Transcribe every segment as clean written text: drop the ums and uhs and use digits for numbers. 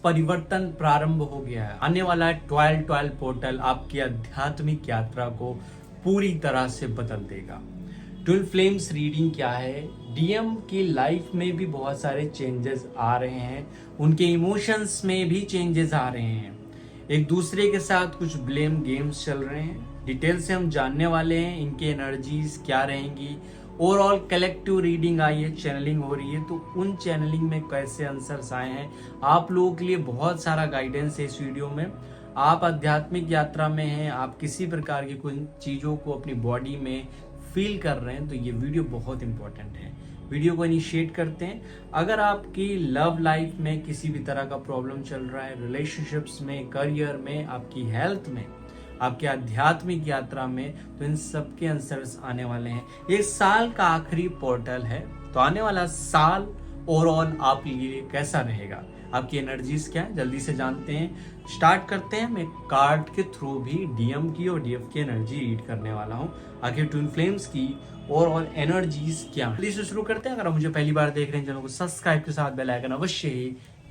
परिवर्तन प्रारंभ हो गया है। आने वाला है 12-12 पोर्टल आपकी आध्यात्मिक यात्रा को पूरी तरह से बदल देगा। ट्विन फ्लेम्स रीडिंग क्या है? डीएम की लाइफ में भी बहुत सारे चेंजेस आ रहे हैं, उनके इमोशंस में भी चेंजेस आ रहे हैं, एक दूसरे के साथ कुछ ब्लेम गेम्स चल रहे हैं। डिटेल से हम जानने वाले हैं इनकी एनर्जीज क्या रहेंगी। ओवरऑल कलेक्टिव रीडिंग आई है, चैनलिंग हो रही है, तो उन चैनलिंग में कैसे आंसर्स आए हैं, आप लोगों के लिए बहुत सारा गाइडेंस है इस वीडियो में। आप आध्यात्मिक यात्रा में हैं, आप किसी प्रकार की कुछ चीज़ों को अपनी बॉडी में फील कर रहे हैं, तो ये वीडियो बहुत इंपॉर्टेंट है। वीडियो को इनिशिएट करते हैं। अगर आपकी लव लाइफ में किसी भी तरह का प्रॉब्लम चल रहा है, रिलेशनशिप्स में, करियर में, आपकी हेल्थ में, आपके आध्यात्मिक यात्रा में, तो इन सब के आंसर्स आने वाले हैं। ये साल का आखिरी पोर्टल है, तो आने वाला साल ओवरऑल आपके लिए कैसा रहेगा, आपकी एनर्जीज क्या है, जल्दी से जानते हैं। स्टार्ट करते हैं। मैं कार्ड के थ्रू भी डीएम की और डीएफ की एनर्जी रीड करने वाला हूँ। आखिर ट्विन फ्लेम्स की ओवरऑल एनर्जीज क्या, जल्दी से शुरू करते हैं। अगर आप मुझे पहली बार देख रहे हैं, चैनल को सब्सक्राइब के साथ बेल आइकन अवश्य ही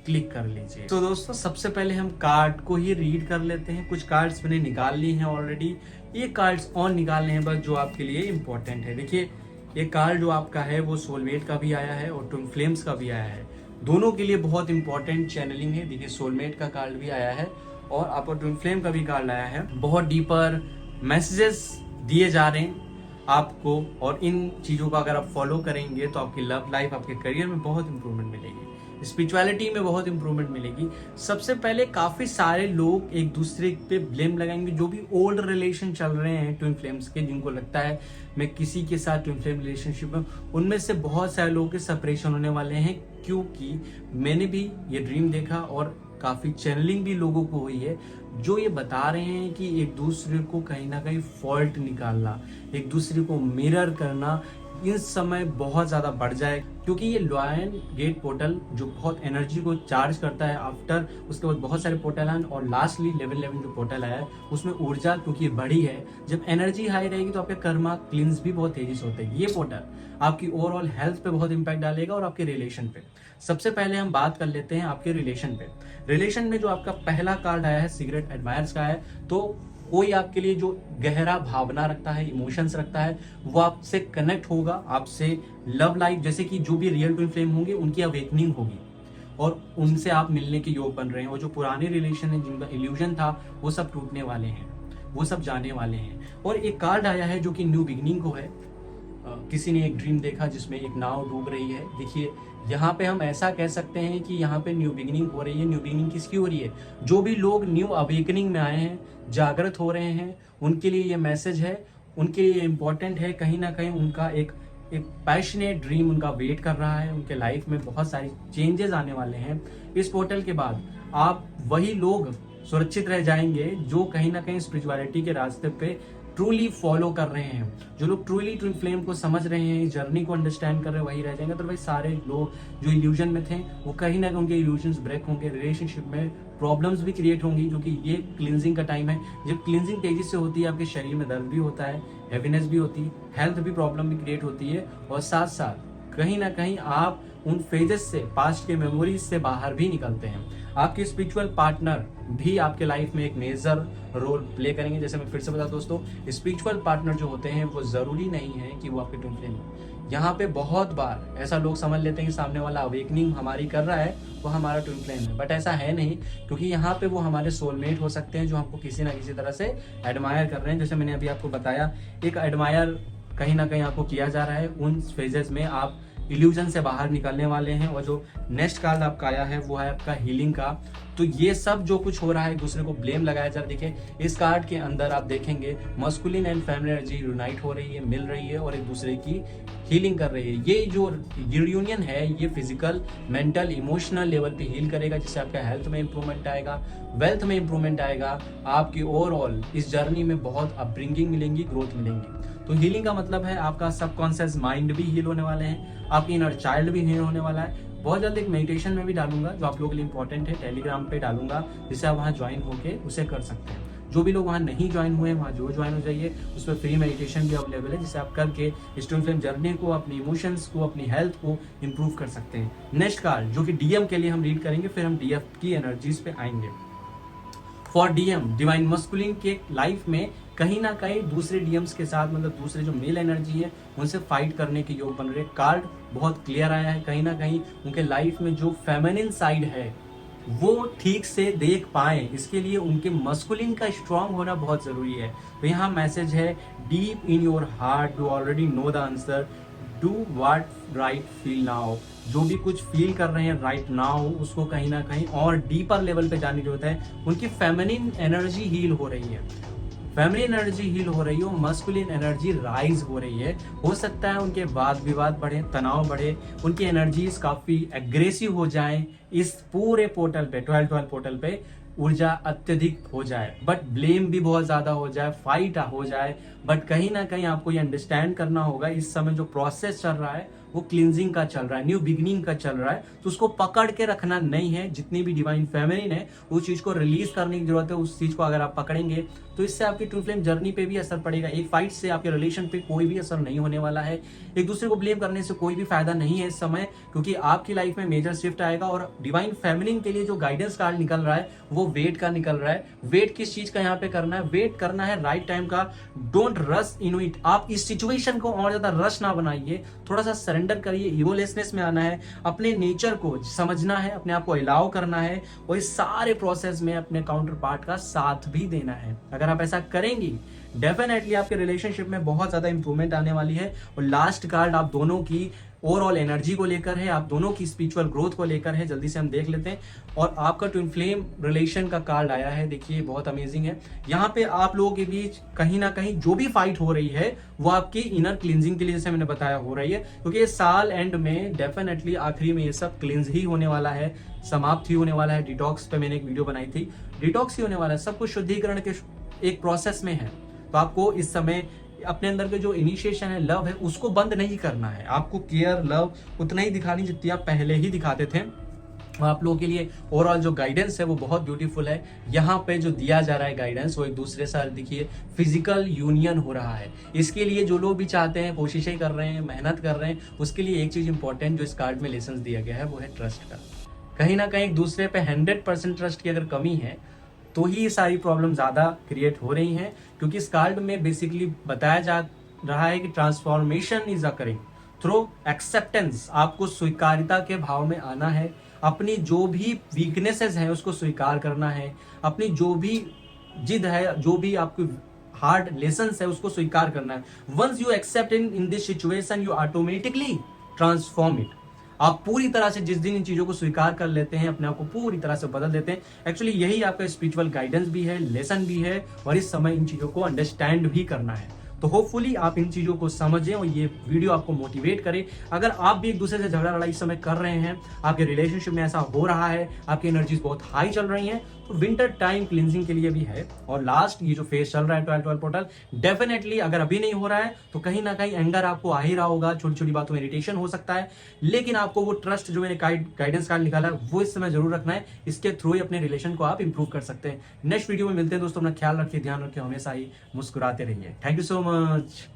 क्लिक कर लीजिए। तो दोस्तों, सबसे पहले हम कार्ड को ही रीड कर लेते हैं। कुछ कार्ड्स मैंने निकाल ली हैं ऑलरेडी, ये कार्ड्स और निकालने हैं बस जो आपके लिए इंपॉर्टेंट है। देखिए, ये कार्ड जो आपका है वो सोलमेट का भी आया है और ट्विन फ्लेम्स का भी आया है, दोनों के लिए बहुत इंपॉर्टेंट चैनलिंग है। देखिए, सोलमेट का कार्ड भी आया है और आपको ट्विन फ्लेम का भी कार्ड आया है। बहुत डीपर मैसेजेस दिए जा रहे हैं आपको, और इन चीज़ों को अगर आप फॉलो करेंगे तो आपकी लव लाइफ, आपके करियर में बहुत इंप्रूवमेंट मिलेगी, स्पिरिचुअलिटी में बहुत इंप्रूवमेंट मिलेगी। सबसे पहले काफ़ी सारे लोग एक दूसरे पे ब्लेम लगाएंगे, जो भी ओल्ड रिलेशन चल रहे हैं ट्विन फ्लेम्स के, जिनको लगता है मैं किसी के साथ ट्विन फ्लेम रिलेशनशिप में, उनमें से बहुत सारे लोगों के सेपरेशन होने वाले हैं। क्योंकि मैंने भी ये ड्रीम देखा और काफ़ी चैनलिंग भी लोगों को हुई है, जो ये बता रहे हैं कि एक दूसरे को कहीं ना कहीं फॉल्ट निकालना, एक दूसरे को मिरर करना इस समय बहुत ज़्यादा बढ़ जाए। क्योंकि ये लॉयन गेट पोर्टल जो बहुत एनर्जी को चार्ज करता है, आफ्टर उसके बाद बहुत सारे पोर्टल हैं, और लास्टली लेवल 11 जो पोर्टल आया है उसमें ऊर्जा क्योंकि बढ़ी है, जब एनर्जी हाई रहेगी तो आपके कर्मा क्लींस भी बहुत तेजी से होते हैं। ये पोर्टल आपकी ओवरऑल हेल्थ पे बहुत इंपैक्ट डालेगा और आपके रिलेशन पे। सबसे पहले हम बात कर लेते हैं आपके रिलेशन पे। रिलेशन में जो आपका पहला कार्ड आया है सीक्रेट एडमायर्स का है, तो कोई आपके लिए जो गहरा भावना रखता है, इमोशंस रखता है, वो आपसे कनेक्ट होगा, आपसे लव लाइफ, जैसे कि जो भी रियल ट्विन फ्लेम होंगे उनकी अवेकनिंग होगी और उनसे आप मिलने के योग बन रहे हैं। और जो पुराने रिलेशन है, जिनका इल्यूजन था, वो सब टूटने वाले हैं, वो सब जाने वाले हैं। और एक कार्ड आया है जो कि न्यू बिगनिंग को है। किसी ने एक ड्रीम देखा जिसमें एक नाव डूब रही है। देखिए, यहाँ पे हम ऐसा कह सकते हैं कि यहाँ पे न्यू बिगिनिंग हो रही है। न्यू बिगिनिंग किसकी हो रही है? जो भी लोग न्यू अवेकनिंग में आए हैं, जागृत हो रहे हैं, उनके लिए ये मैसेज है, उनके लिए इम्पोर्टेंट है। कहीं ना कहीं उनका एक पैशनेट ड्रीम उनका वेट कर रहा है, उनके लाइफ में बहुत सारी चेंजेस आने वाले हैं। इस पोर्टल के बाद आप वही लोग सुरक्षित रह जाएंगे जो कहीं ना कहीं स्पिरिचुअलिटी के रास्ते पे ट्रूली फॉलो कर रहे हैं। जो लोग ट्रूली ट्विन फ्लेम को समझ रहे हैं, इस जर्नी को अंडरस्टैंड कर रहे हैं, वही रह जाएंगे। तो भाई सारे लोग जो इल्यूजन में थे वो कहीं ना कहीं उनके इल्यूजन्स ब्रेक होंगे, रिलेशनशिप में प्रॉब्लम्स भी क्रिएट होंगी, क्योंकि ये क्लिनजिंग का टाइम है। जब क्लिनजिंग तेजी से होती है, आपके शरीर में दर्द भी होता है, हैवीनेस भी होती है, हेल्थ भी प्रॉब्लम भी क्रिएट होती है, और साथ साथ कहीं ना कहीं आप उन फेजेस से, पास्ट के मेमोरीज से बाहर भी निकलते हैं। आपके स्पिरिचुअल पार्टनर भी आपके लाइफ में एक मेजर रोल प्ले करेंगे। जैसे मैं फिर से बता दोस्तों, स्पिरिचुअल पार्टनर जो होते हैं वो जरूरी नहीं है कि वो आपके ट्विन फ्लेम हो। यहाँ पे बहुत बार ऐसा लोग समझ लेते हैं कि सामने वाला अवेकनिंग हमारी कर रहा है, वो हमारा ट्विन फ्लेम है, बट ऐसा है नहीं। क्योंकि यहाँ पे वो हमारे सोलमेट हो सकते हैं जो हमको किसी ना किसी तरह से एडमायर कर रहे हैं। जैसे मैंने अभी आपको बताया, एक एडमायर कहीं ना कहीं आपको किया जा रहा है। उन फेजेस में आप इल्यूजन से बाहर निकलने वाले हैं। और जो नेक्स्ट कार्ड आपका आया है वो है आपका हीलिंग का। तो ये सब जो कुछ हो रहा है, एक दूसरे को ब्लेम लगाया जा रहा है। देखिए, इस कार्ड के अंदर आप देखेंगे masculine and feminine energy unite हो रही है, मिल रही है और एक दूसरे की हीलिंग कर रही है। ये जो यूनियन है ये फिजिकल, मेंटल, इमोशनल लेवल पे हील करेगा, जिससे आपका हेल्थ में इंप्रूवमेंट आएगा, वेल्थ में इंप्रूवमेंट आएगा, आपकी ओवरऑल इस जर्नी में बहुत अपब्रिंगिंग मिलेंगी, ग्रोथ मिलेंगी। तो हीलिंग का मतलब है आपका सबकॉन्शियस माइंड भी हील होने वाले हैं, आपकी इनर चाइल्ड भी हील होने वाला है। बहुत जल्द एक मेडिटेशन में भी डालूंगा जो आप लोगों के लिए इंपॉर्टेंट है, टेलीग्राम पे डालूंगा, जिससे आप वहाँ ज्वाइन होके उसे कर सकते हैं। जो भी लोग वहाँ नहीं ज्वाइन हुए हैं वहाँ जो ज्वाइन हो जाइए, उसमें फ्री मेडिटेशन भी अवेलेबल है जिसे आप करके इस ट्विन फ्लेम जर्नी को, अपनी इमोशंस को, अपनी हेल्थ को इंप्रूव कर सकते हैं। नेक्स्ट कार्ड जो कि डीएम के लिए हम रीड करेंगे, फिर हम डीएफ की एनर्जीज पे आएंगे। फॉर डीएम डिवाइन मस्कुलिन के लाइफ में कहीं ना कहीं दूसरे डीएम्स के साथ, मतलब दूसरे जो मेल एनर्जी है उनसे फाइट करने के योग बन रहे। कार्ड बहुत क्लियर आया है, कहीं ना कहीं उनके लाइफ में जो फेमिनिन साइड है वो ठीक से देख पाए, इसके लिए उनके मस्कुलिन का स्ट्रांग होना बहुत जरूरी है। तो यहाँ मैसेज है, deep in your heart do already know the answer, do what right feel now. जो भी कुछ फील कर रहे हैं राइट नाउ उसको कहीं ना कहीं और डीपर लेवल पे जाने की जरूरत है। उनकी फेमिनिन एनर्जी हील हो रही है, फेमिनिन एनर्जी हील हो रही हो, मस्कुलिन एनर्जी राइज हो रही है। हो सकता है उनके वाद विवाद बढ़े, तनाव बढ़े, उनकी एनर्जीज काफी एग्रेसिव हो जाए, इस पूरे पोर्टल पे 12-12 पोर्टल पे ऊर्जा अत्यधिक हो जाए, बट ब्लेम भी बहुत ज्यादा हो जाए, फाइट हो जाए। बट कहीं ना कहीं आपको ये अंडरस्टैंड करना होगा इस समय जो प्रोसेस चल रहा है वो क्लिनजिंग का चल रहा है, न्यू बिगिनिंग का चल रहा है, तो उसको पकड़ के रखना नहीं है। जितनी भी डिवाइन फेमिनिन है उस चीज को रिलीज करने की जरूरत है। उस चीज को अगर आप पकड़ेंगे तो इससे आपकी ट्विन फ्लेम जर्नी पे भी असर पड़ेगा। एक फाइट से आपके रिलेशन पे कोई भी असर नहीं होने वाला है। एक दूसरे को ब्लेम करने से कोई भी फायदा नहीं है इस समय, क्योंकि आपकी लाइफ में मेजर शिफ्ट आएगा। और डिवाइन फेमिनिन के लिए जो गाइडेंस कार्ड निकल रहा है वो वेट का निकल रहा है। वेट किस चीज का यहाँ पे करना है? वेट करना है राइट टाइम का। Don't rush in it. आप इस सिचुएशन को और ज्यादा रश ना बनाइए, थोड़ा सा सरेंडर करिए, इगोलेसनेस में आना है, अपने नेचर को समझना है, अपने आप को अलाउ करना है और इस सारे प्रोसेस में अपने काउंटर पार्ट का साथ भी देना है। अगर आप ऐसा करेंगी डेफिनेटली आपके रिलेशनशिप में बहुत ज्यादा इंप्रूवमेंट आने वाली है। और लास्ट कार्ड आप दोनों की ओवरऑल एनर्जी को लेकर है, आप दोनों की स्पिरिचुअल ग्रोथ को लेकर है। जल्दी से हम देख लेते हैं। और आपका ट्विन फ्लेम रिलेशन का कार्ड आया है, देखिए बहुत अमेजिंग है। यहाँ पे आप लोगों के बीच कहीं ना कहीं जो भी फाइट हो रही है वो आपकी इनर क्लिनजिंग के लिए, जैसे मैंने बताया, हो रही है। क्योंकि ये साल एंड में डेफिनेटली आखिरी में ये सब क्लिनज ही होने वाला है, समाप्त ही होने वाला है। डिटॉक्स पे मैंने एक वीडियो बनाई थी, डिटॉक्स ही होने वाला है। सब कुछ शुद्धिकरण के एक प्रोसेस में है। तो आपको इस समय अपने अंदर के जो इनिशिएशन है, लव है, उसको बंद नहीं करना है। आपको केयर, लव उतना ही दिखानी जितनी आप पहले ही दिखाते थे। और आप लोगों के लिए ओवरऑल जो गाइडेंस है वो बहुत ब्यूटीफुल है। यहाँ पे जो दिया जा रहा है गाइडेंस वो एक दूसरे से, देखिए फिजिकल यूनियन हो रहा है। इसके लिए जो लोग भी चाहते हैं, कोशिशें कर रहे हैं, मेहनत कर रहे हैं, उसके लिए एक चीज इंपॉर्टेंट जो इस कार्ड में लेसन दिया गया है वो है ट्रस्ट का। कहीं ना कहीं एक दूसरे पे 100% ट्रस्ट की अगर कमी है तो ही ये सारी प्रॉब्लम ज्यादा क्रिएट हो रही हैं। क्योंकि इस कार्ड में बेसिकली बताया जा रहा है कि transformation is occurring through acceptance. आपको स्वीकार्यता के भाव में आना है, अपनी जो भी वीकनेसेस हैं उसको स्वीकार करना है, अपनी जो भी जिद है, जो भी आपकी हार्ड लेसन्स है उसको स्वीकार करना है। Once you accept in this situation you automatically transform it. आप पूरी तरह से जिस दिन इन चीजों को स्वीकार कर लेते हैं, अपने आप को पूरी तरह से बदल देते हैं। एक्चुअली यही आपका स्पिरिचुअल गाइडेंस भी है, लेसन भी है, और इस समय इन चीजों को अंडरस्टैंड भी करना है। तो होपफुली आप इन चीजों को समझें और ये वीडियो आपको मोटिवेट करे। अगर आप भी एक दूसरे से झगड़ा लड़ाई इस समय कर रहे हैं, आपके रिलेशनशिप में ऐसा हो रहा है, आपकी एनर्जीज बहुत हाई चल रही हैं, तो विंटर टाइम क्लिनजिंग के लिए भी है। और लास्ट ये जो फेज चल रहा है 12-12 पोर्टल, डेफिनेटली अगर अभी नहीं हो रहा है तो कहीं ना कहीं एंगर आपको आ ही रहा होगा, छोटी छोटी बातों में इरिटेशन हो सकता है। लेकिन आपको वो ट्रस्ट जो मैंने गाइडेंस कार्ड निकाला है वो इस समय जरूर रखना है। इसके थ्रू ही अपने रिलेशन को आप इंप्रूव कर सकते हैं। नेक्स्ट वीडियो में मिलते हैं दोस्तों। अपना ख्याल रखिए, ध्यान रखिए, हमेशा ही मुस्कुराते रहिए। Thank you so much.